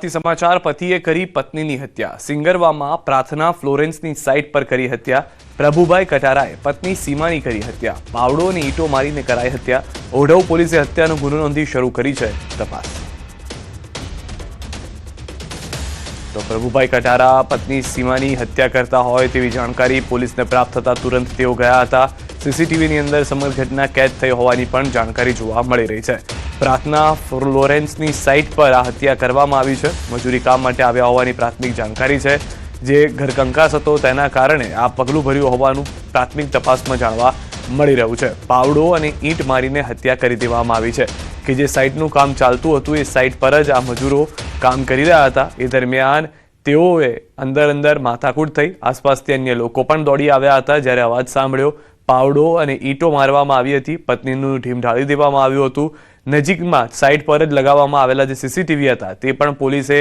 અમદાવાદથી સમાચાર. પતિએ કરી પત્નીની હત્યા. સિંગરવામાં પ્રાર્થના ફ્લોરેન્સની સાઇટ પર કરી હત્યા. પ્રભુભાઈ કટારાએ પત્ની સીમાની કરી હત્યા. પાવડો અને ઈંટો મારીને કરાઈ હત્યા. ઓઢવ પોલીસે હત્યાનો ગુનો નોંધી શરૂ કરી છે તપાસ. તો પ્રભુભાઈ કટારા પત્ની સીમાની હત્યા કરતા હોય તેવી જાણકારી પોલીસને પ્રાપ્ત થતા તુરંત તેઓ ગયા હતા. સીસીટીવીની અંદર સમગ્ર ઘટના કેદ થઈ હોવાની પણ જાણકારી જોવા મળી રહી છે. પ્રાર્થના ફ્લોરેન્સની સાઇટ પર આ હત્યા કરવામાં આવી છે. મજૂરી કામ માટે આવ્યા હોવાની પ્રાથમિક જાણકારી છે. જે ઘરકંકાસ હતો તેના કારણે આ પગલું ભર્યું હોવાનું પ્રાથમિક તપાસમાં જાણવા મળી રહ્યું છે. પાવડો અને ઈંટ મારીને હત્યા કરી દેવામાં આવી છે. કે જે સાઇટનું કામ ચાલતું હતું એ સાઇટ પર જ આ મજૂરો કામ કરી રહ્યા હતા. એ દરમિયાન તેઓએ અંદર માથાકૂટ થઈ. આસપાસથી અન્ય લોકો પણ દોડી આવ્યા હતા. જ્યારે અવાજ સાંભળ્યો પાવડો અને ઈંટો મારવામાં આવી હતી. પત્નીનું ઢીમ ઢાળી દેવામાં આવ્યું હતું. નજીકમાં સાઇટ પર જ લગાવવામાં આવેલા જે સીસીટીવી હતા તે પણ પોલીસે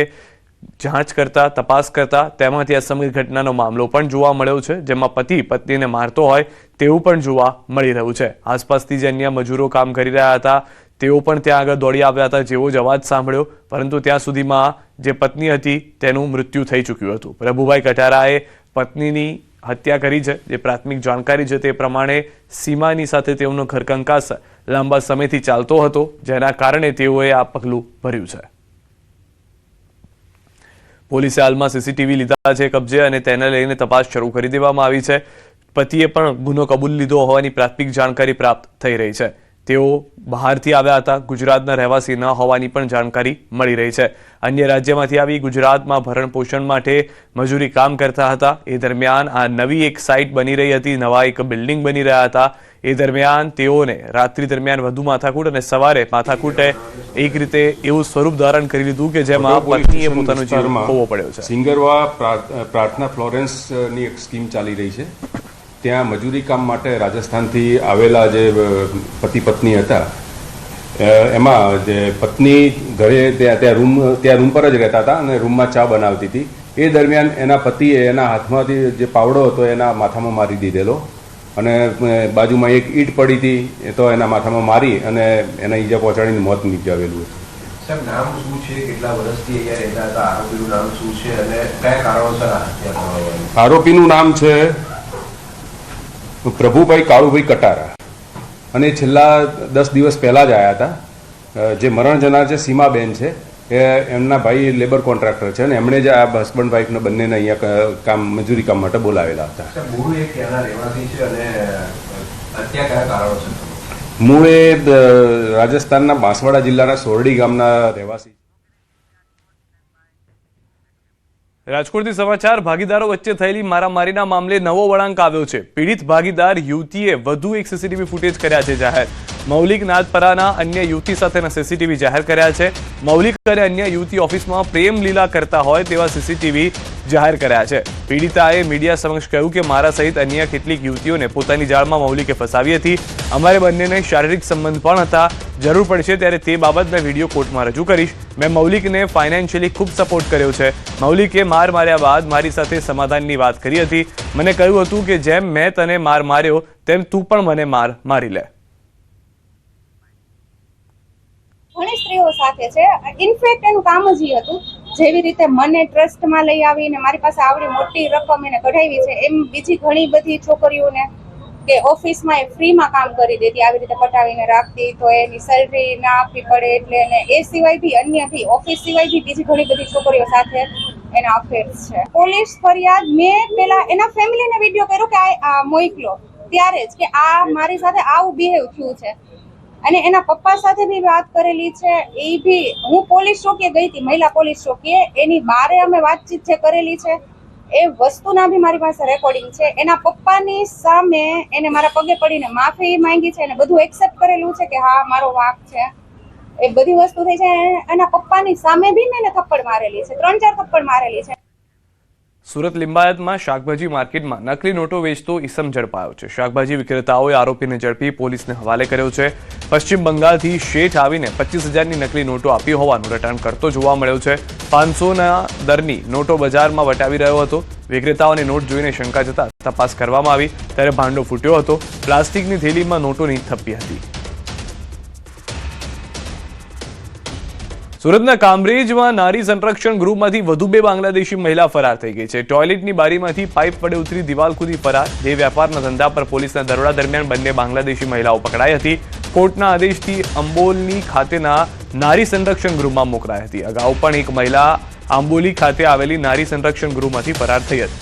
જાંચ કરતા તપાસ કરતા તેમાંથી આ સમગ્ર ઘટનાનો મામલો પણ જોવા મળ્યો છે. જેમાં પતિ પત્નીને મારતો હોય તેવું પણ જોવા મળી રહ્યું છે. આસપાસથી જે અન્ય મજૂરો કામ કરી રહ્યા હતા તેઓ પણ ત્યાં આગળ દોડી આવ્યા હતા જેવો જ અવાજ સાંભળ્યો. પરંતુ ત્યાં સુધીમાં જે પત્ની હતી તેનું મૃત્યુ થઈ ચૂક્યું હતું. પ્રભુભાઈ કટારાએ પત્નીની હત્યા કરી છે. જે પ્રાથમિક જાણકારી છે તે પ્રમાણે સીમાની સાથે તેઓનો ઘરકંકાસ લાંબા સમયથી ચાલતો હતો, જેના કારણે તેઓએ આ પગલું ભર્યું છે. પોલીસે હાલમાં સીસીટીવી લીધા છે કબજે અને તેને લઈને તપાસ શરૂ કરી દેવામાં આવી છે. પતિએ પણ ગુનો કબૂલ લીધો હોવાની પ્રાથમિક જાણકારી પ્રાપ્ત થઈ રહી છે. તેઓ બહારથી આવ્યા હતા. ગુજરાતના રહેવાસી ન હોવાની પણ જાણકારી મળી રહી છે. અન્ય રાજ્યમાંથી આવી ગુજરાતમાં ભરણ પોષણ માટે મજૂરી કામ કરતા હતા. એ દરમિયાન આ નવી એક સાઇટ બની રહી હતી. નવા એક બિલ્ડિંગ બની રહ્યા હતા. એ દરમિયાન તેઓને રાત્રિ દરમિયાન વધુ માથાકૂટ અને સવારે માથાકૂટે એક રીતે એવું સ્વરૂપ ધારણ કરી લીધું કે જેમાં પત્નીએ પોતાનો જીવ ખોવો પડ્યો છે. સિંગરવા પ્રાર્થના ફ્લોરેન્સની એક સ્કીમ ચાલી રહી છે. ત્યાં મજૂરી કામ માટે રાજસ્થાનથી આવેલા જે પતિ પત્ની હતા એમાં જે પત્ની ઘરે ત્યાં રૂમ પર જ રહેતા હતા અને રૂમમાં ચા બનાવતી હતી. એ દરમિયાન એના પતિએ એના હાથમાંથી જે પાવડો હતો એના માથામાં મારી દીધેલો અને બાજુમાં એક ઈંટ પડી હતી એ તો એના માથામાં મારી અને એના ઈજા પહોંચાડીને મોત નીપજાવેલું હતું. સાહેબ, નામ શું છે? કેટલા વર્ષથી અહીંયા રહેતા હતા? આરોપીનું નામ શું છે અને કયા કારણોસર આ હત્યા કરવામાં? આરોપીનું નામ છે પ્રભુભાઈ કાળુભાઈ કટારા અને છેલ્લા 10 દિવસ પહેલાં જ આવ્યા હતા. જે મરણ જનાર છે સીમાબેન છે એ એમના ભાઈ લેબર કોન્ટ્રાક્ટર છે અને એમણે જ આ હસબન્ડ વાઈફને બંનેને અહીંયા મજૂરી કામ માટે બોલાવેલા હતા. મૂળ એ રાજસ્થાનના બાંસવાડા જિલ્લાના સોરડી ગામના રહેવાસી. રાજકોટથી સમાચાર. ભાગીદારો વચ્ચે થયેલી મારામારીના મામલે નવો વળાંક આવ્યો છે. પીડિત ભાગીદાર યુવતીએ વધુ એક સીસીટીવી ફૂટેજ કર્યા છે જાહેર. મૌલિક નાદપરાના અન્ય યુવતી સાથેના સીસીટીવી જાહેર કર્યા છે. મૌલિક અને અન્ય યુવતી ઓફિસમાં પ્રેમ લીલા કરતા હોય તેવા સીસીટીવી જાહેર કર્યા છે. પીડિતાએ મીડિયા સમક્ષ કહ્યું કે મારા સહિત અન્ય કેટલીક યુવતીઓને પોતાની જાળમાં મૌલિકે ફસાવી હતી. અમારે બંનેને શારીરિક સંબંધ પણ હતા. જરૂર પડશે ત્યારે તે બાબત મેં વિડીયો કોર્ટમાં રજૂ કરીશ. મેં મૌલિકને ફાઇનાન્શિયલી ખૂબ સપોર્ટ કર્યો છે. મૌલિકે માર્યા બાદ મારી સાથે સમાધાનની વાત કરી હતી. મને કહ્યું હતું કે જેમ મેં તને માર્યો તેમ તું પણ મને મારી લે. ઘણી સ્ત્રીઓ સાથે છે. ઇનફેક્ટ એનું કામ જ એ હતું જેવી રીતે મને ટ્રસ્ટમાં લઈ આવીને મારી પાસે આવડી મોટી રકમ એને કઢાવી છે એમ બીજી ઘણી બધી છોકરીઓને કે ઓફિસમાં એ ફ્રીમાં કામ કરી દેતી, આવી રીતે પટાવીને રાખતી તો એની સેલરી ના આપવી પડે એટલે. અને એ સિવાય બી અન્ય બી ઓફિસ સિવાય બી બીજી ઘણી બધી છોકરીઓ સાથે એના અફેર્સ છે. પોલીસ ફરિયાદ મેં પેલા એના ફેમિલીને વિડીયો કર્યો કે આ મોકલો ત્યારે જ કે આ મારી સાથે આવું બિહેવ થયું છે અને એના પપ્પા સાથે બી વાત કરેલી છે. એ બી હું પોલીસ ચોકીએ ગઈ હતી, મહિલા પોલીસ ચોકીએ, એની બારે અમે વાતચીત જે કરેલી છે એ વસ્તુના બી મારી પાસે રેકોર્ડિંગ છે. એના પપ્પાની સામે એને મારા પગે પડીને માફી માંગી છે અને બધું એક્સેપ્ટ કરેલું છે કે હા મારો વાંક છે. એ બધી વસ્તુ થઈ છે. એના પપ્પાની સામે બી મેં થપ્પડ મારેલી છે, 3-4 થપ્પડ મારેલી છે. સુરત લિંબાયતમાં શાકભાજી માર્કેટમાં નકલી નોટો વેચતો ઈસમ ઝડપાયો છે. શાકભાજી વિક્રેતાઓએ આરોપીને ઝડપી પોલીસને હવાલે કર્યો છે. પશ્ચિમ બંગાળથી શેઠ આવીને 25,000ની નકલી નોટો આપી હોવાનું રટાણ કરતો જોવા મળ્યો છે. 500ના દરની નોટો બજારમાં વટાવી રહ્યો હતો. વિક્રેતાઓને નોટ જોઈને શંકા જતા તપાસ કરવામાં આવી ત્યારે ભાંડો ફૂટ્યો હતો. પ્લાસ્ટિકની થેલીમાં નોટોની થપ્પી હતી. સુરતના કામરેજમાં નારી સંરક્ષણ ગૃહમાંથી વધુ 2 બાંગ્લાદેશી મહિલા ફરાર થઈ ગઈ છે. ટોયલેટની બારીમાંથી પાઇપ વડે ઉતરી દિવાલ કૂદી ફરાર. દેહ વ્યાપારના ધંધા પર પોલીસના દરોડા દરમિયાન બંને બાંગ્લાદેશી મહિલાઓ પકડાઈ હતી. કોર્ટના આદેશથી અંબોલી ખાતેના નારી સંરક્ષણ ગૃહમાં મોકલાઈ હતી. અગાઉ પણ એક મહિલા આંબોલી ખાતે આવેલી નારી સંરક્ષણ ગૃહમાંથી ફરાર થઈ હતી.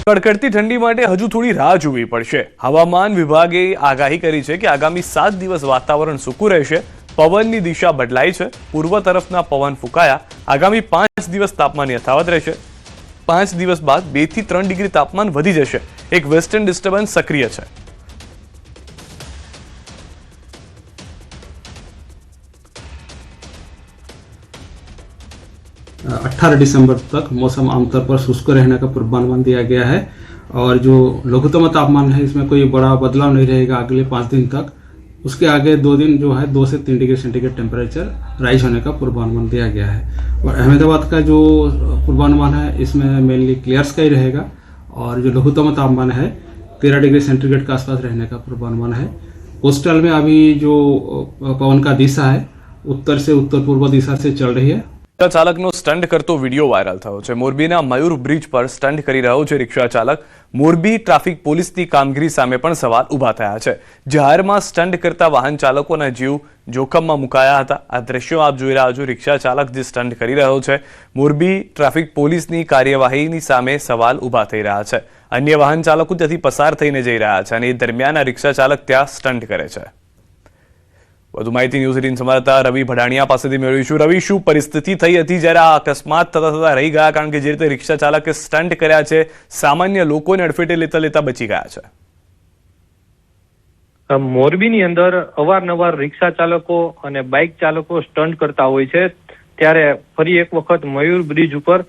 કડકડતી ઠંડી માટે હજુ થોડી રાહ જોવી પડશે. હવામાન વિભાગે આગાહી કરી છે કે આગામી 7 દિવસ વાતાવરણ સૂકું રહેશે. પવનની દિશા બદલાઈ છે. પૂર્વ તરફના પવન ફૂંકાયા. આગામી 5 દિવસ તાપમાન યથાવત રહેશે. 5 દિવસ બાદ 2 થી 3 ડિગ્રી તાપમાન વધી જશે. એક વેસ્ટર્ન ડિસ્ટર્બન્સ સક્રિય છે. अट्ठारह दिसंबर तक मौसम आमतौर पर शुष्क रहने का पूर्वानुमान दिया गया है और जो लघुत्तम तापमान है इसमें कोई बड़ा बदलाव नहीं रहेगा अगले 5 दिन तक. उसके आगे 2 दिन जो है 2 से 3 डिग्री सेंटीग्रेड टेम्परेचर राइज होने का पूर्वानुमान दिया गया है. और अहमदाबाद का जो पूर्वानुमान है इसमें मेनली क्लियर स्काई रहेगा और जो लघुत्तम तापमान है 13 डिग्री सेंटीग्रेड के आसपास रहने का पूर्वानुमान है. कोस्टल में अभी जो पवन का दिशा है उत्तर से उत्तर पूर्व दिशा से चल रही है. ચાલકનો સ્ટન્ટ કરતો વિડીયો વાયરલ થયો છે. મોરબીના મયુર બ્રિજ પર સ્ટન્ટ કરી રહ્યો છે રિક્ષા ચાલક. મોરબી ટ્રાફિક પોલીસની કામગીરી સામે પણ સવાલ ઊભા થયા છે. જાહેરમાં સ્ટન્ટ કરતા વાહન ચાલકોના જીવ જોખમમાં મુકાયા હતા. આ દ્રશ્યો આપ જોઈ રહ્યા છો. રિક્ષા ચાલક જે સ્ટન્ટ કરી રહ્યો છે. મોરબી ટ્રાફિક પોલીસની કાર્યવાહીની સામે સવાલ ઊભા થઈ રહ્યા છે. અન્ય વાહન ચાલકો ત્યાંથી પસાર થઈને જઈ રહ્યા છે અને એ દરમિયાન આ રિક્ષા ચાલક ત્યાં સ્ટન્ટ કરે છે. વધુ માહિતી ન્યૂઝ 18 સંવાદદાતા રવિ ભડાણિયા પાસેથી મેળવીશું. રવિ, શું પરિસ્થિતિ થઈ હતી જ્યારે આ અકસ્માત થતા રહી ગયા? કારણ કે જે રીતે રિક્ષા ચાલકે સ્ટન્ટ કર્યા છે, સામાન્ય લોકોને અડફેટે લેતા બચી ગયા છે. મોરબીની અંદર અવારનવાર રિક્ષા ચાલકો અને બાઇક ચાલકો સ્ટન્ટ કરતા હોય છે. ત્યારે ફરી એક વખત મયુર બ્રિજ ઉપર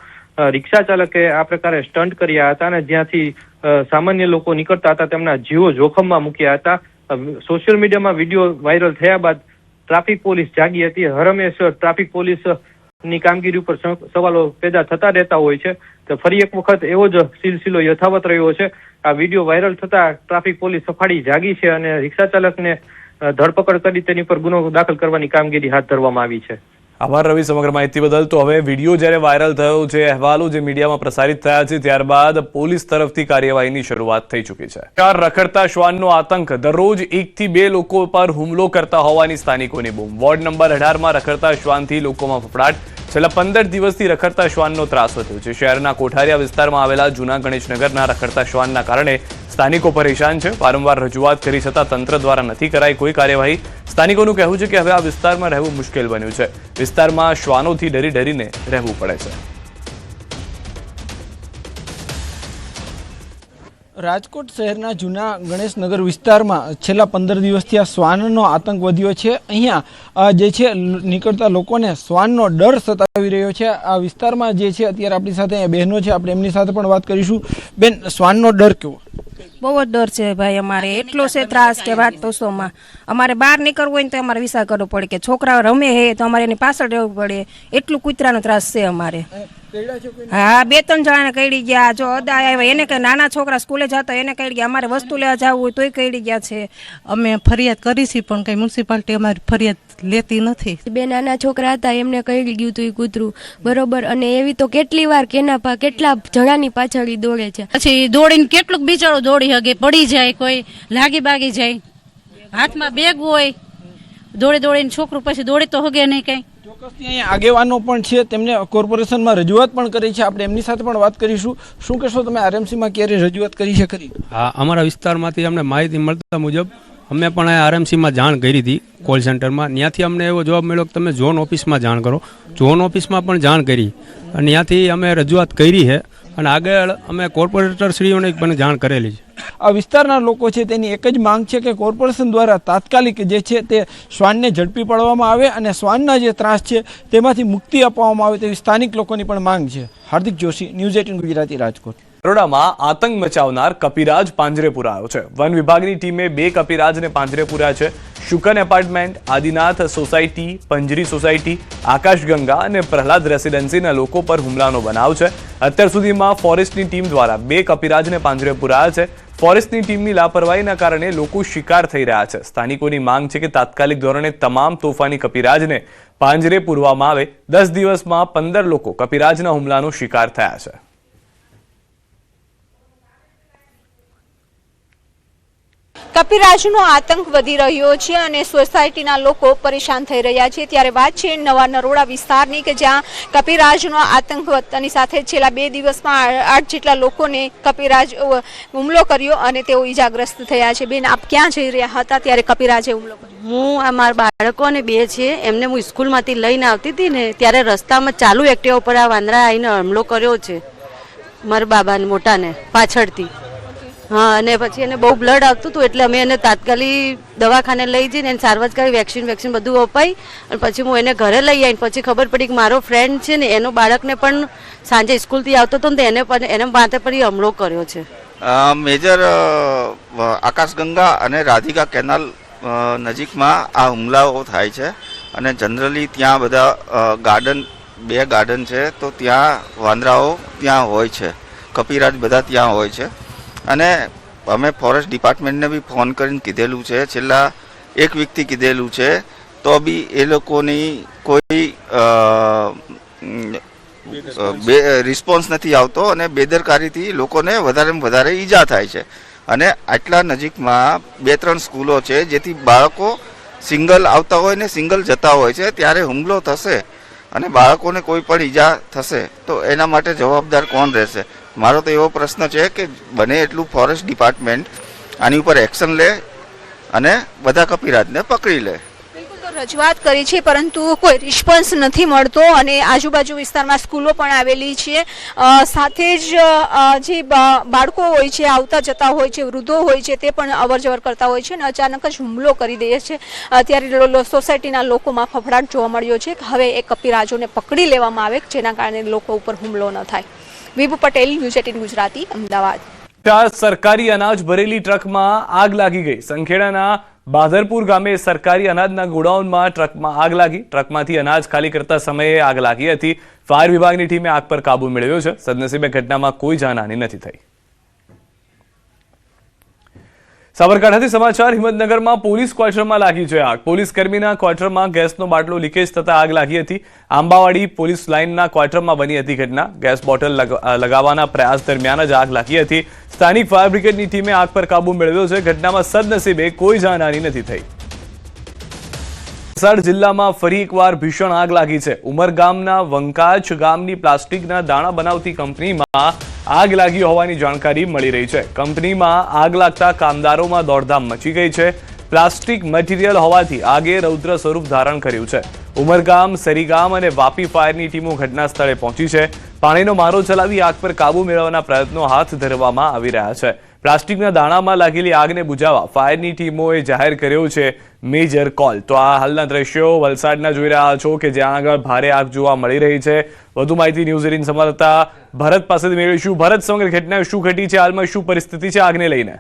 રિક્ષા ચાલકે આ પ્રકારે સ્ટન્ટ કર્યા હતા અને જ્યાંથી સામાન્ય લોકો નીકળતા હતા તેમના જીવો જોખમમાં મૂક્યા હતા. સોશિયલ મીડિયામાં વિડીયો વાયરલ થયા બાદ ટ્રાફિક પોલીસ જાગી હતી. હરમેશ ટ્રાફિક પોલીસની કામગીરી ઉપર સવાલો પેદા થતા રહેતા હોય છે. તો ફરી એક વખત એવો જ સિલસિલો યથાવત રહ્યો છે. આ વિડીયો વાયરલ થતા ટ્રાફિક પોલીસ સફાળી જાગી છે અને રિક્ષા ચાલકને ધરપકડ કરી તેની પર ગુનો દાખલ કરવાની કામગીરી હાથ ધરવામાં આવી છે. આભાર રવિ સમગ્ર માહિતી બદલ. તો હવે વિડીયો જ્યારે વાયરલ થયો છે, અહેવાલો જે મીડિયામાં પ્રસારિત થયા છે, ત્યારબાદ પોલીસ તરફથી કાર્યવાહીની શરૂઆત થઈ ચૂકી છે. રખડતા શ્વાનનો આતંક. દરરોજ 1 થી 2 લોકો પર હુમલો કરતા હોવાની સ્થાનિકોની બૂમ. વોર્ડ નંબર 18માં રખડતા શ્વાનથી લોકોમાં ફફડાટ. છેલ્લા 15 દિવસથી રખડતા શ્વાનનો ત્રાસ વધ્યો છે. શહેરના કોઠારિયા વિસ્તારમાં આવેલા જૂના ગણેશનગરના રખડતા શ્વાનના કારણે સ્થાનિકો પરેશાન છે. વારંવાર રજૂઆત કરી છતાં તંત્ર દ્વારા નથી કરાઈ કોઈ કાર્યવાહી. સ્થાનિકોનું કહેવું છે કે હવે આ વિસ્તારમાં રહેવું મુશ્કેલ બન્યું છે. વિસ્તારમાં શ્વાનોથી ડરીને રહેવું પડે છે. રાજકોટ શહેરના જૂના ગણેશનગર વિસ્તારમાં છેલ્લા 15 દિવસથી આ શ્વાનનો આતંક વધ્યો છે. અહીંયા જે છે નીકળતા લોકોને શ્વાનનો ડર સતાવી રહ્યો છે. આ વિસ્તારમાં જે છે અત્યારે આપણી સાથે અહીંયા બહેનો છે, આપણે એમની સાથે પણ વાત કરીશું. બેન, શ્વાનનો ડર કેવો? બહુ જ ડર છે ભાઈ. અમારે એટલો છે ત્રાસ કે વાત પૂછોમાં. અમારે બહાર નીકળવું હોય ને તો અમારે વિચાર કરવો પડે કે છોકરાઓ રમે હે તો અમારે એની પાછળ રહેવું પડે. એટલું કૂતરાનો ત્રાસ છે અમારે. હા, 2-3 જણાને કઈડી ગયા. જો અદા આવ્યા એને કઈ નાના છોકરા સ્કૂલે જતા એને કઈડી ગયા. અમારે વસ્તુ લેવા જવું હોય તોય કઈડી ગયા છે. અમે ફરિયાદ કરી છે પણ કઈ મ્યુનિસિપાલિટી અમારી ફરિયાદ લેતી નથી. 2 નાના છોકરા હતા એમને કઈડી ગયું હતું એ કૂતરું, બરોબર. અને એવી તો કેટલી વાર કેટલા જણાની પાછળ દોડે છે. પછી દોડીને કેટલુંક બિચારો દોડી શકે, પડી જાય, કોઈ લાગી બાગી જાય, હાથમાં બેગ હોય, દોડીને છોકરું પછી દોડી તો હગે નહીં કઈ. ચોક્કસથી અહીંયા આગેવાનો પણ છે, તેમને કોર્પોરેશનમાં રજૂઆત પણ કરી છે. આપણે એમની સાથે પણ વાત કરીશું. શું કહેશો તમે, આરએમસીમાં ક્યારે રજૂઆત કરી છે ખરી? હા, અમારા વિસ્તારમાંથી અમને માહિતી મળતા મુજબ અમે પણ આરએમસીમાં જાણ કરી હતી કોલ સેન્ટરમાં. ત્યાંથી અમને એવો જવાબ મળ્યો કે તમે ઝોન ઓફિસમાં જાણ કરો. ઝોન ઓફિસમાં પણ જાણ કરી અને ત્યાંથી અમે રજૂઆત કરી છે અને આગળ અમે કોર્પોરેટરશ્રીઓને પણ જાણ કરેલી છે. આ વિસ્તારના લોકો છે તેની એક જ માંગ છે કે કોર્પોરેશન દ્વારા તાત્કાલિક જે છે તે શ્વાનને ઝડપી પાડવામાં આવે અને શ્વાનના જે ત્રાસ છે તેમાંથી મુક્તિ અપાવવામાં આવે તેવી સ્થાનિક લોકોની પણ માંગ છે. હાર્દિક જોશી, ન્યૂઝ 18 ગુજરાતી, રાજકોટ. બરોડામાં આતંક મચાવનાર કપિરાજ પાંજરે પુરાયો છે. વન વિભાગની ટીમે 2 કપિરાજને પાંજરે પૂર્યા છે. શુકન એપાર્ટમેન્ટ, આદિનાથ સોસાયટી, પંજરી સોસાયટી, આકાશગંગા અને પ્રહલાદ રેસિડેન્સીના લોકો પર હુમલાનો બનાવ છે. અત્યાર સુધીમાં ફોરેસ્ટની ટીમ દ્વારા 2 કપિરાજને પાંજરે પુરાયા છે. ફોરેસ્ટની ટીમની લાપરવાહીના કારણે લોકો શિકાર થઈ રહ્યા છે. સ્થાનિકોની માંગ છે કે તાત્કાલિક ધોરણે તમામ તોફાની કપિરાજને પાંજરે પૂરવામાં આવે. 10 દિવસમાં 15 લોકો કપિરાજના હુમલાનો શિકાર થયા છે. કપિરાજનો આતંક વધી રહ્યો છે અને સોસાયટીના લોકો પરેશાન થઈ રહ્યા છે. ત્યારે વાત છે નવા નરોડા વિસ્તારની કે જ્યાં કપિરાજનો આતંક વધતાની સાથે છેલ્લા 2 દિવસમાં 8 જેટલા લોકોને કપિરાજ હુમલો કર્યો અને તેઓ ઈજાગ્રસ્ત થયા છે. બેન, આપ ક્યાં જઈ રહ્યા હતા ત્યારે કપિરાજે હુમલો કર્યો? હું મારા બાળકોને 2 છે, એમને હું સ્કૂલમાંથી લઈને આવતી હતી ને ત્યારે રસ્તામાં ચાલુ એક્ટિવા ઉપર આ વાંદરા આવીને હુમલો કર્યો છે મારા બાબાને મોટાને પાછળથી. હા, અને પછી એને બહુ બ્લડ આવતું હતું એટલે અમે એને તાત્કાલિક દવાખાને લઈ જઈને એને સારવાર કરી, વેક્સિન બધું અપાઈ અને પછી હું એને ઘરે લઈ આવીને પછી ખબર પડી કે મારો ફ્રેન્ડ છે ને એનો બાળકને પણ સાંજે સ્કૂલથી આવતો હતો ને એને માથે પર હુમલો કર્યો છે. મેજર આકાશગંગા અને રાધિકા કેનાલ નજીકમાં આ હુમલાઓ થાય છે અને જનરલી ત્યાં બધા ગાર્ડન 2 ગાર્ડન છે તો ત્યાં વાંદરાઓ ત્યાં હોય છે, કપિરાજ બધા ત્યાં હોય છે. અને અમે ફોરેસ્ટ ડિપાર્ટમેન્ટને બી ફોન કરીને કીધેલું છે, છેલ્લા 1 વીકથી કીધેલું છે તો બી એ લોકોની કોઈ રિસ્પોન્સ નથી આવતો અને બેદરકારીથી લોકોને વધારેમાં વધારે ઈજા થાય છે. અને આટલા નજીકમાં 2-3 સ્કૂલો છે જેથી બાળકો સિંગલ આવતા હોય ને સિંગલ જતા હોય છે, ત્યારે હુમલો થશે અને બાળકોને કોઈ પણ ઈજા થશે તો એના માટે જવાબદાર કોણ રહેશે? મારો તો એવો પ્રશ્ન છે કે બને એટલું ફોરેસ્ટ ડિપાર્ટમેન્ટ આની ઉપર એક્શન લે અને બધા કપિરાજને પકડી લે. બિલકુલ, તો રજૂઆત કરી છે પરંતુ કોઈ રિસ્પોન્સ નથી મળતો અને આજુબાજુ વિસ્તારમાં સ્કૂલો પણ આવેલી છે. સાથે જ જે બાળકો હોય છે, આવતા જતા હોય છે, વૃદ્ધો હોય છે, તે પણ અવરજવર કરતા હોય છે અને અચાનક જ હુમલો કરી દે છે. ત્યારે સોસાયટીના લોકોમાં ફફડાટ જોવા મળ્યો છે કે હવે એ કપિરાજોને પકડી લેવામાં આવે જેના કારણે લોકો ઉપર હુમલો ન થાય. વિભુ પટેલ, ન્યૂઝ 18 ગુજરાતી, અમદાવાદ. ત્યાં સરકારી અનાજ ભરેલી ટ્રકમાં આગ લાગી ગઈ. સંખેડાના બાદરપુર ગામે સરકારી અનાજના ગોડાઉનમાં ટ્રકમાં આગ લાગી. ટ્રકમાંથી અનાજ ખાલી કરતા સમયે આગ લાગી હતી. ફાયર વિભાગની ટીમે આગ પર કાબુ મેળવ્યો છે. સદનસીબે ઘટનામાં કોઈ જાનહાની નથી થઈ. સાબરકાંઠાથી સમાચાર. હિંમતનગરમાં પોલીસ ક્વાર્ટરમાં લાગી છે આગ. પોલીસ કર્મીના ક્વાર્ટરમાં ગેસનો બાટલો લીકેજ થતા આગ લાગી હતી. આંબાવાડી પોલીસ લાઇનના ક્વાર્ટરમાં બની હતી ઘટના. ગેસ બોટલ લગાવવાના પ્રયાસ દરમિયાન જ આગ લાગી હતી. સ્થાનિક ફાયર બ્રિગેડની ટીમે આગ પર કાબુ મેળવ્યો છે. ઘટનામાં સદનસીબે કોઈ જાનહાની નથી થઈ. વલસાડ જિલ્લામાં ફરી એકવાર ભીષણ આગ લાગી છે. ઉમરગામના વંકાચ ગામની પ્લાસ્ટિકના દાણા બનાવતી કંપનીમાં આગ લાગી હોવાની જાણકારી મળી રહી છે. કંપનીમાં આગ લાગતા કામદારોમાં દોડધામ મચી ગઈ છે. પ્લાસ્ટિક મટીરીયલ હોવાથી આગે રૌદ્ર સ્વરૂપ ધારણ કર્યું છે. ઉમરગામ, સરીગામ અને વાપી ફાયરની ટીમો ઘટના સ્થળે પહોંચી છે. પાણીનો મારો ચલાવી આગ પર કાબુ મેળવવાના પ્રયત્નો હાથ ધરવામાં આવી રહ્યા છે. પ્લાસ્ટિકના દાણામાં લાગેલી આગને બુઝાવવા ફાયરની ટીમોએ જાહેર કર્યો છે મેજર કોલ. તો આ હાલના દ્રશ્યો વલસાડના જોઈ રહ્યા છો કે જ્યાં આગળ ભારે આગ જોવા મળી રહી છે. વધુ માહિતી ન્યૂઝ 18 સંવાદદાતા ભરત પાસેથી મેળવીશું. ભરત, સમગ્ર ઘટના શું ઘટી છે? હાલમાં શું પરિસ્થિતિ છે આગને લઈને?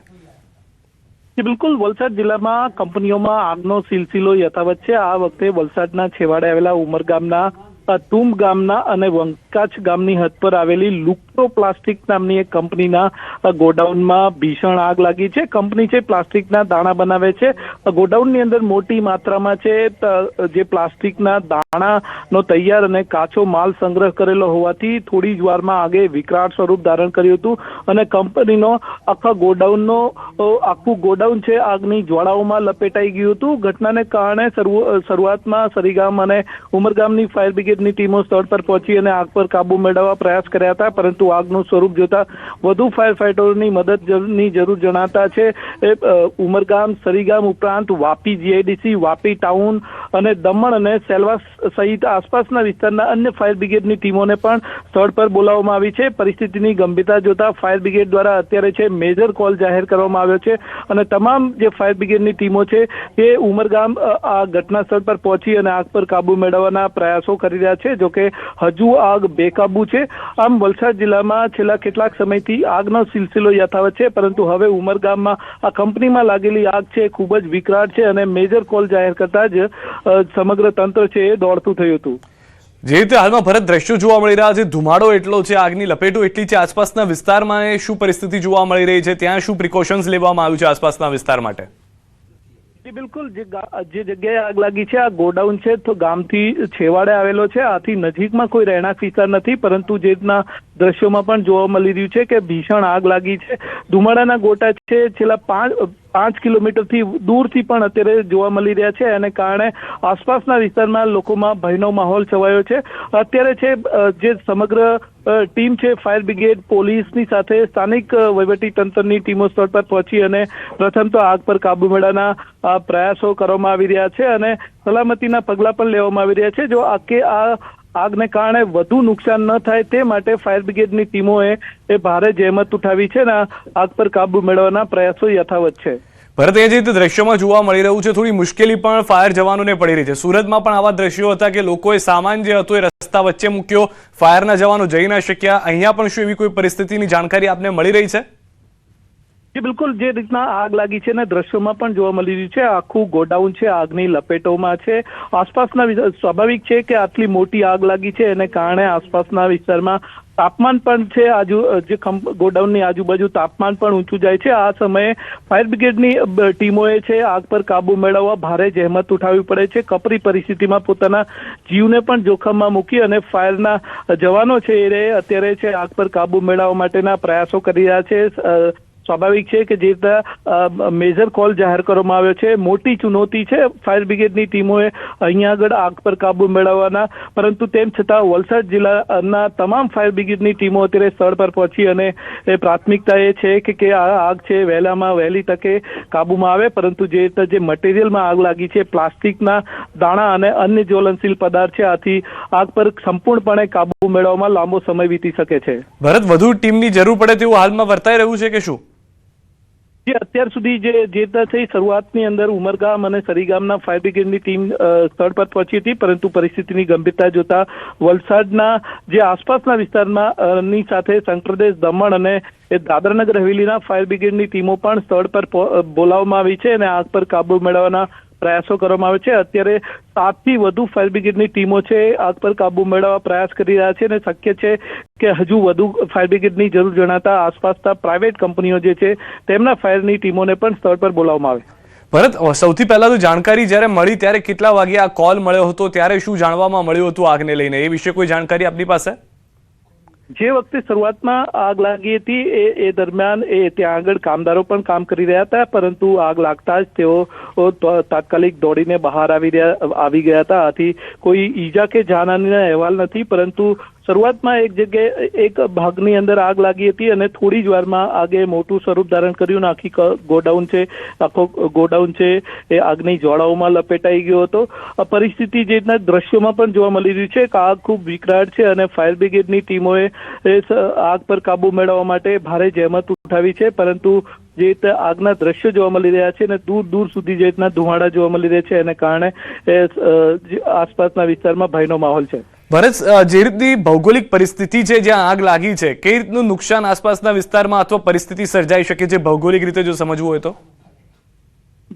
બિલકુલ, વલસાડ જિલ્લામાં કંપનીઓમાં આગનો સિલસિલો યથાવત છે. આ વખતે વલસાડના છેવાડે આવેલા ઉમરગામના, તુંબ ગામના અને વંકાચ ગામની હદ પર આવેલી લુક્ટો પ્લાસ્ટિક નામની એક કંપનીના ગોડાઉનમાં ભીષણ આગ લાગી છે. કંપની છે પ્લાસ્ટિકના દાણા બનાવે છે. ગોડાઉનની અંદર મોટી માત્રામાં છે જે પ્લાસ્ટિકના દાણાનો તૈયાર અને કાચો માલ સંગ્રહ કરેલો હોવાથી થોડી જ વારમાં આગે વિકરાળ સ્વરૂપ ધારણ કર્યું હતું અને કંપનીનો આખું ગોડાઉન છે આગની જ્વાળાઓમાં લપેટાઈ ગયું હતું. ઘટનાને કારણે શરૂઆતમાં સરીગામ અને ઉમરગામની ફાયર બ્રિગેડની ટીમો સ્થળ પર પહોંચી અને આગ પર કાબુ મેળવવા પ્રયાસ કર્યા હતા, પરંતુ આગનું સ્વરૂપ જોતા વધુ ફાયર ફાઇટરોની મદદની જરૂર જણાતા છે. ઉમરગામ, સરીગામ ઉપરાંત વાપી જીઆઈડીસી, વાપી ટાઉન અને દમણ અને સેલવાસ સહિત આસપાસના વિસ્તારના અન્ય ફાયર બ્રિગેડની ટીમોને પણ સ્થળ પર બોલાવવામાં આવી છે. પરિસ્થિતિની ગંભીરતા જોતા ફાયર બ્રિગેડ દ્વારા અત્યારે છે મેજર કોલ જાહેર કરવામાં આવ્યો છે અને તમામ જે ફાયર બ્રિગેડની ટીમો છે એ ઉમરગામ આ ઘટના સ્થળ પર પહોંચી અને આગ પર કાબુ મેળવવાના પ્રયાસો કરી રહ્યા છે. જોકે હજુ આગ બેકાબુ છે. આમ વલસાડ જિલ્લા જિલ્લામાં છેલ્લા કેટલાક સમયથી આગનો સિલસિલો યથાવત છે, પરંતુ હવે ઉમરગામમાં આ કંપનીમાં લાગેલી આગ છે ખૂબ જ વિકરાળ છે અને મેજર કોલ જાહેર કરતા જ સમગ્ર તંત્ર છે એ દોડતું થયું હતું. જે રીતે હાલમાં ભરત દ્રશ્યો જોવા મળી રહ્યા છે, ધુમાડો એટલો છે, આગની લપેટો એટલી છે, આસપાસના વિસ્તારમાં શું પરિસ્થિતિ જોવા મળી રહી છે, ત્યાં શું પ્રિકોશન્સ લેવામાં આવ્યું છે આસપાસના વિસ્તાર માટે? જી બિલકુલ, જે જગ્યાએ આગ લાગી છે આ ગોડાઉન છે, તો ગામથી છેવાડે આવેલો છે. આથી નજીકમાં કોઈ રહેણાંક વિસ્તાર નથી, પરંતુ જે રીતના દ્રશ્યોમાં પણ જોવા મળી રહ્યું છે કે ભીષણ આગ લાગી છે. ધુમાડાના ગોટા છે છેલ્લા 5 કિલોમીટરથી દૂરથી પણ અત્યારે જોવા મળી રહ્યા છે, અને કારણે આસપાસના વિસ્તારમાં લોકોમાં ભયનો માહોલ છવાયો છે. અત્યારે છે જે સમગ્ર ટીમ છે, ફાયર બ્રિગેડ, પોલીસની સાથે સ્થાનિક વહીવટી તંત્રની ટીમો સ્થળ પર પહોંચી અને પ્રથમ તો આગ પર કાબુ મેળવવાના પ્રયાસો કરવામાં આવી રહ્યા છે અને સલામતીના પગલાં પણ લેવામાં આવી રહ્યા છે. જો આ આગને કારણે વધુ નુકસાન ન થાય તે માટે ફાયર બ્રિગેડની ટીમોએ ભારે જહેમત ઉઠાવી છે અને આગ પર કાબુ મેળવવાના પ્રયાસો યથાવત છે. ભરત, એ જે રીતે દ્રશ્યોમાં જોવા મળી રહ્યું છે, થોડી મુશ્કેલી પણ ફાયર જવાનોને પડી રહી છે. સુરતમાં પણ આવા દ્રશ્યો હતા કે લોકોએ સામાન જે હતો એ રસ્તા વચ્ચે મૂક્યો, ફાયરના જવાનો જઈ ના શક્યા. અહીંયા પણ શું એવી કોઈ પરિસ્થિતિની જાણકારી આપને મળી રહી છે? જી બિલકુલ, જે રીતના આગ લાગી છે ને દ્રશ્યોમાં પણ જોવા મળી રહ્યું છે, આખું ગોડાઉન છે આગની લપેટોમાં છે. આસપાસના સ્વાભાવિક છે કે આટલી મોટી આગ લાગી છે એને કારણે આસપાસના વિસ્તારમાં તાપમાન પણ છે, જે ગોડાઉનની આજુબાજુ તાપમાન પણ ઊંચું જાય છે. આ સમયે ફાયર બ્રિગેડની ટીમોએ છે આગ પર કાબુ મેળવવા ભારે જહેમત ઉઠાવવી પડે છે. કપરી પરિસ્થિતિમાં પોતાના જીવને પણ જોખમમાં મૂકી અને ફાયરના જવાનો છે એ અત્યારે છે આગ પર કાબુ મેળવવા માટેના પ્રયાસો કરી રહ્યા છે. સ્વાભાવિક છે કે જે રીતે મેજર કોલ જાહેર કરવામાં આવ્યો છે, મોટી ચુનૌતી છે ફાયર બ્રિગેડની ટીમોએ અહીંયા આગળ આગ પર કાબુ મેળવવાના, પરંતુ તેમ છતાં વલસાડ જિલ્લાના તમામ ફાયર બ્રિગેડની ટીમો અત્યારે સ્થળ પર પહોંચી અને પ્રાથમિકતા એ છે કે આ આગ છે વહેલી તકે કાબુમાં આવે. પરંતુ જે રીતે જે મટીરિયલમાં આગ લાગી છે, પ્લાસ્ટિકના દાણા અને અન્ય જ્વલનશીલ પદાર્થ છે, આથી આગ પર સંપૂર્ણપણે કાબુ મેળવવામાં લાંબો સમય વીતી શકે છે. ભરત, વધુ ટીમની જરૂર પડે તેવું હાલમાં વર્તાઈ રહ્યું છે કે શું? જે અત્યાર સુધી જે રીતના થઈ શરૂઆતની અંદર ઉમરગામ અને સરીગામના ફાયર બ્રિગેડની ટીમ સ્થળ પર પહોંચી હતી, પરંતુ પરિસ્થિતિની ગંભીરતા જોતા વલસાડના જે આસપાસના વિસ્તારમાં ની સાથે સંઘપ્રદેશ, દમણ અને દાદરાનગર હવેલીના ફાયર બ્રિગેડની ટીમો પણ સ્થળ પર બોલાવવામાં આવી છે અને આગ પર કાબુ મેળવવાના પ્રયાસો કરવામાં આવે છે. અત્યારે 7થી વધુ ફાયર બ્રિગેડની ટીમો છે આગ પર કાબુ મેળવવા પ્રયાસ કરી રહ્યા છે અને શક્ય છે કે હજુ વધુ ફાયર બ્રિગેડની જરૂર જણાતા આસપાસના પ્રાઇવેટ કંપનીઓ જે છે તેમના ફાયરની ટીમોને પણ સ્થળ પર બોલાવવામાં આવે. ભરત, સૌથી પહેલા તો જાણકારી જ્યારે મળી ત્યારે કેટલા વાગે આ કોલ મળ્યો હતો, ત્યારે શું જાણવામાં મળ્યું હતું આગને લઈને, એ વિશે કોઈ જાણકારી આપની પાસે? જે વખતે શરૂઆતમાં આગ લાગી હતી એ દરમિયાન ત્યાં આગળ કામદારો પણ કામ કરી રહ્યા હતા, પરંતુ આગ લાગતા જ તેઓ તાત્કાલિક દોડીને બહાર આવી ગયા હતા. આથી કોઈ ઈજા કે જાનહાનિના અહેવાલ નથી, પરંતુ શરૂઆતમાં એક જગ્યાએ એક ભાગની અંદર આગ લાગી હતી અને થોડી જ વારમાં આગે મોટું સ્વરૂપ ધારણ કર્યું. આખો ગોડાઉન છે એ આગની જ્વાળાઓમાં લપેટાઈ ગયો હતો. આ પરિસ્થિતિ જે રીતના દ્રશ્યોમાં પણ જોવા મળી રહ્યું છે કે આગ ખૂબ વિકરાળ છે અને ફાયર બ્રિગેડની ટીમોએ આગ પર કાબુ મેળવવા માટે ભારે જહેમત ઉઠાવી છે, પરંતુ જે રીતે આગના દ્રશ્યો જોવા મળી રહ્યા છે અને દૂર દૂર સુધી જે રીતના ધુમાડા જોવા મળી રહ્યા છે એને કારણે આસપાસના વિસ્તારમાં ભયનો માહોલ છે. ભરત, જે રીતની ભૌગોલિક પરિસ્થિતિ છે જ્યાં આગ લાગી છે, કઈ રીતનું નુકસાન આસપાસના વિસ્તારમાં અથવા પરિસ્થિતિ સર્જાઈ શકે છે ભૌગોલિક રીતે જો સમજવું હોય તો?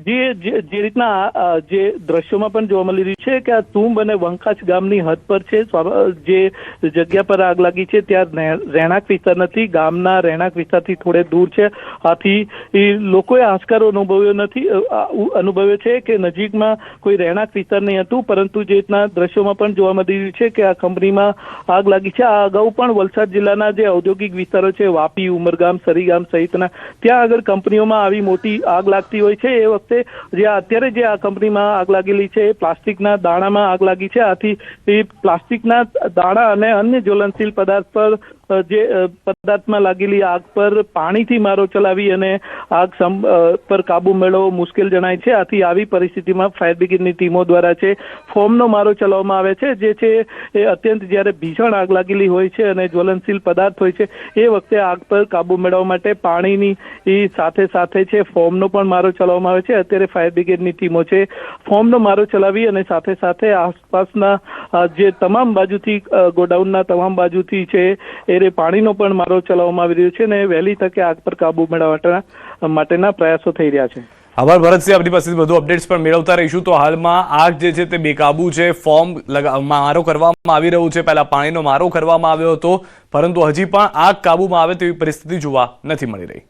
જે રીતના જે દ્રશ્યોમાં પણ જોવા મળી રહ્યું છે કે આ તુંબ અને વંકાચ ગામની હદ પર છે. જે જગ્યા પર આગ લાગી છે ત્યાં રહેણાંક વિસ્તાર નથી, ગામના રહેણાંક વિસ્તારથી થોડે દૂર છે. આથી લોકોએ હાશકારો અનુભવ્યો છે કે નજીકમાં કોઈ રહેણાંક વિસ્તાર નહીં હતું, પરંતુ જે રીતના દ્રશ્યોમાં પણ જોવા મળી રહ્યું છે કે આ કંપનીમાં આગ લાગી છે. આ અગાઉ પણ વલસાડ જિલ્લાના જે ઔદ્યોગિક વિસ્તારો છે, વાપી, ઉમરગામ, સરીગામ સહિતના, ત્યાં આગળ કંપનીઓમાં આવી મોટી આગ લાગતી હોય છે. એ વખતે અત્યારે જે આ કંપનીમાં આગ લાગેલી છે એ પ્લાસ્ટિકના દાણામાં આગ લાગી છે. આથી પ્લાસ્ટિકના દાણા અને અન્ય જ્વલનશીલ પદાર્થ પર જે પદાર્થમાં લાગેલી આગ પર પાણીથી મારો ચલાવી અને આગ પર કાબુ મેળવવો મુશ્કેલ જણાય છે. આથી આવી પરિસ્થિતિમાં ફાયર બ્રિગેડની ટીમો દ્વારા છે ફોર્મનો મારો ચલાવવામાં આવે છે, જે છે એ અત્યંત જ્યારે ભીષણ આગ લાગેલી હોય છે અને જ્વલનશીલ પદાર્થ હોય છે એ વખતે આગ પર કાબુ મેળવવા માટે પાણીની સાથે સાથે છે ફોર્મનો પણ મારો ચલાવવામાં આવે છે. અત્યારે ફાયર બ્રિગેડની ટીમો છે ફોર્મનો મારો ચલાવી અને સાથે સાથે આસપાસના જે તમામ બાજુથી ગોડાઉનના તમામ બાજુથી છે એ એરે પાણીનો પણ મારો ચલાવવામાં આવી રહ્યો છે અને વહેલી તકે આગ પર કાબુ મેળવવા માટેના પ્રયાસો થઈ રહ્યા છે. આભાર ભરતસિંહ, આપણી પાસેથી વધુ અપડેટ્સ પણ મેળવતા રહીશું. તો હાલમાં આગ જે છે તે બેકાબુ છે, મારો કરવામાં આવી રહ્યું છે. પહેલા પાણીનો મારો કરવામાં આવ્યો હતો, પરંતુ હજી પણ આગ કાબુમાં આવે તેવી પરિસ્થિતિ જોવા નથી મળી રહી.